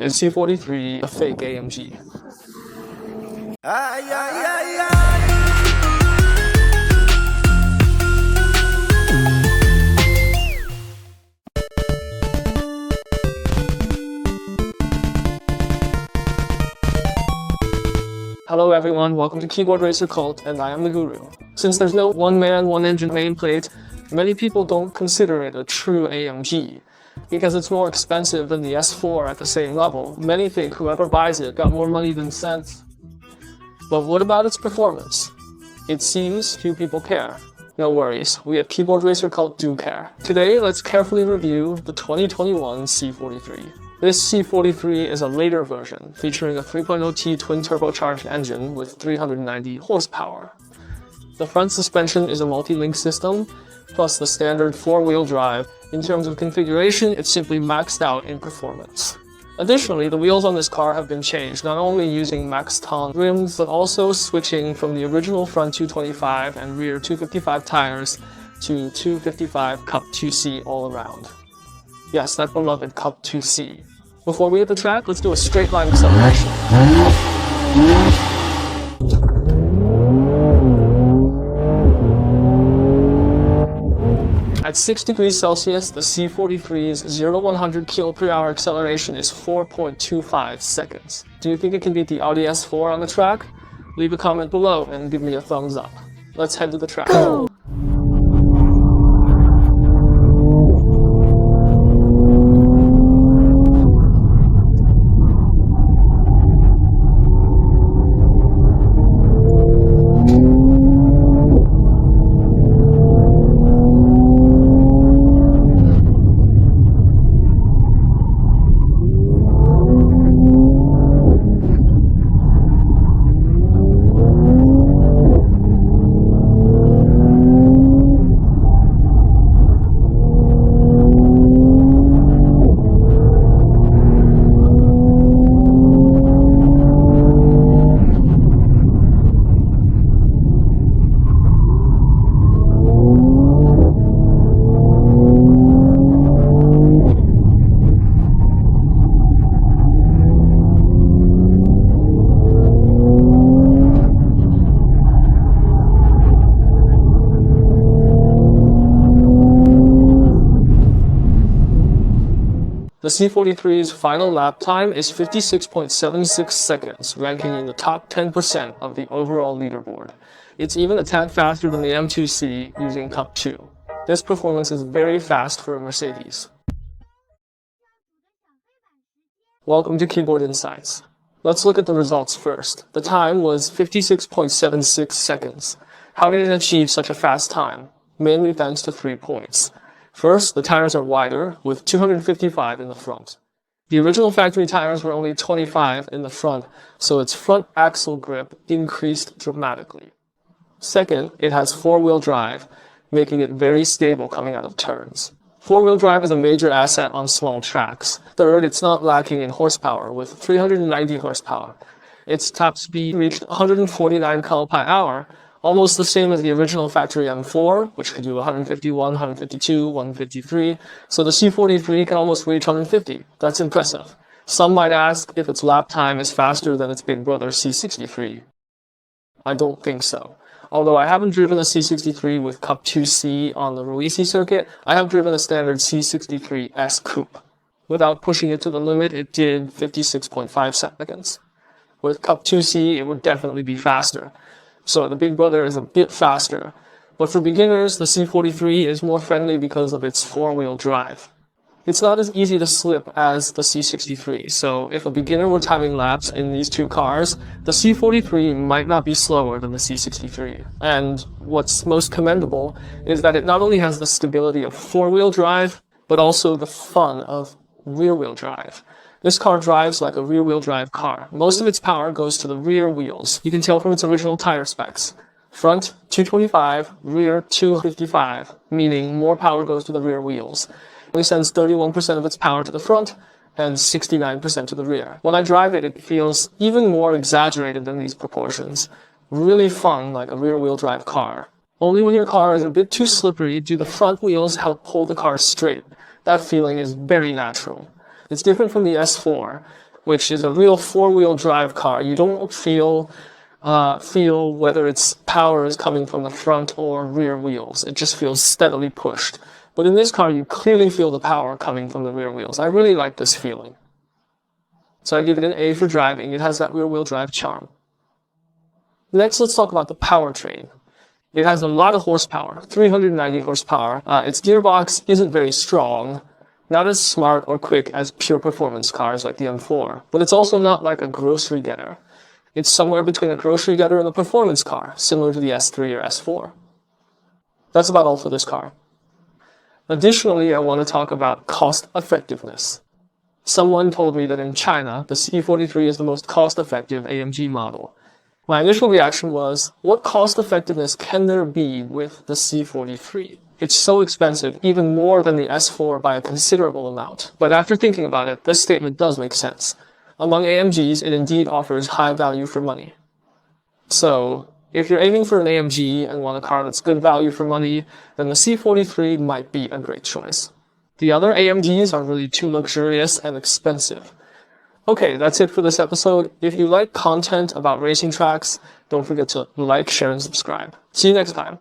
Is C43 a fake AMG? Hello everyone, welcome to Keyboard Racer Cult, and I am the Guru. Since there's no one-man, one-engine nameplate, many people don't consider it a true AMG. Because it's more expensive than the S4 at the same level, many think whoever buys it got more money than sense. But what about its performance? It seems few people care. No worries, we at Keyboard Racer Cult do care. Today, let's carefully review the 2021 C43. This C43 is a later version, featuring a 3.0T twin-turbocharged engine with 390 horsepower. The front suspension is a multi-link system, plus the standard four-wheel drive. In terms of configuration, it's simply maxed out in performance. Additionally, the wheels on this car have been changed, not only using Maxton rims, but also switching from the original front 225 and rear 255 tires to 255 Cup 2C all around. Yes, that beloved Cup 2C. Before we hit the track, let's do a straight line acceleration. At 6 degrees Celsius, the C43's 0-100 km/h acceleration is 4.25 seconds. Do you think it can beat the Audi S4 on the track? Leave a comment below and give me a thumbs up. Let's head to the track. Go! The C43's final lap time is 56.76 seconds, ranking in the top 10% of the overall leaderboard. It's even a tad faster than the M2C using Cup 2. This performance is very fast for a Mercedes. Welcome to Keyboard Insights. Let's look at the results first. The time was 56.76 seconds. How did it achieve such a fast time? Mainly thanks to 3 points. First, the tires are wider, with 255 in the front. The original factory tires were only 25 in the front, so its front axle grip increased dramatically. Second, it has four-wheel drive, making it very stable coming out of turns. Four-wheel drive is a major asset on small tracks. Third, it's not lacking in horsepower, with 390 horsepower. Its top speed reached 149 km/h, almost the same as the original factory M4, which could do 151, 152, 153, so the C43 can almost reach 150. That's impressive. Some might ask if its lap time is faster than its big brother C63. I don't think so. Although I haven't driven a C63 with Cup 2C on the Ruisi Circuit, I have driven a standard C63 S Coupe. Without pushing it to the limit, it did 56.5 seconds. With Cup 2C, it would definitely be faster. So the big brother is a bit faster, but for beginners, the C43 is more friendly because of its four-wheel drive. It's not as easy to slip as the C63, so if a beginner were timing laps in these two cars, the C43 might not be slower than the C63. And what's most commendable is that it not only has the stability of four-wheel drive, but also the fun of rear-wheel drive. This car drives like a rear-wheel drive car. Most of its power goes to the rear wheels. You can tell from its original tire specs. Front 225, rear 255, meaning more power goes to the rear wheels. It only sends 31% of its power to the front and 69% to the rear. When I drive it, it feels even more exaggerated than these proportions. Really fun like a rear-wheel drive car. Only when your car is a bit too slippery do the front wheels help pull the car straight. That feeling is very natural. It's different from the S4. which is a real four-wheel drive car. You don't feel whether its power is coming from the front or rear wheels. It just feels steadily pushed. But in this car, you clearly feel the power coming from the rear wheels. I really like this feeling. So I give it an A for driving. It has that rear-wheel drive charm. Next, let's talk about the powertrain. It has a lot of horsepower, 390 horsepower. Its gearbox isn't very strong, not as smart or quick as pure performance cars like the M4, but it's also not like a grocery getter. It's somewhere between a grocery getter and a performance car, similar to the S3 or S4. That's about all for this car. Additionally, I want to talk about cost effectiveness. Someone told me that in China, the C43 is the most cost-effective AMG model. My initial reaction was, what cost effectiveness can there be with the C43? It's so expensive, even more than the S4 by a considerable amount. But after thinking about it, this statement does make sense. Among AMGs, it indeed offers high value for money. So, if you're aiming for an AMG and want a car that's good value for money, then the C43 might be a great choice. The other AMGs are really too luxurious and expensive. Okay, that's it for this episode. If you like content about racing tracks, don't forget to like, share, and subscribe. See you next time.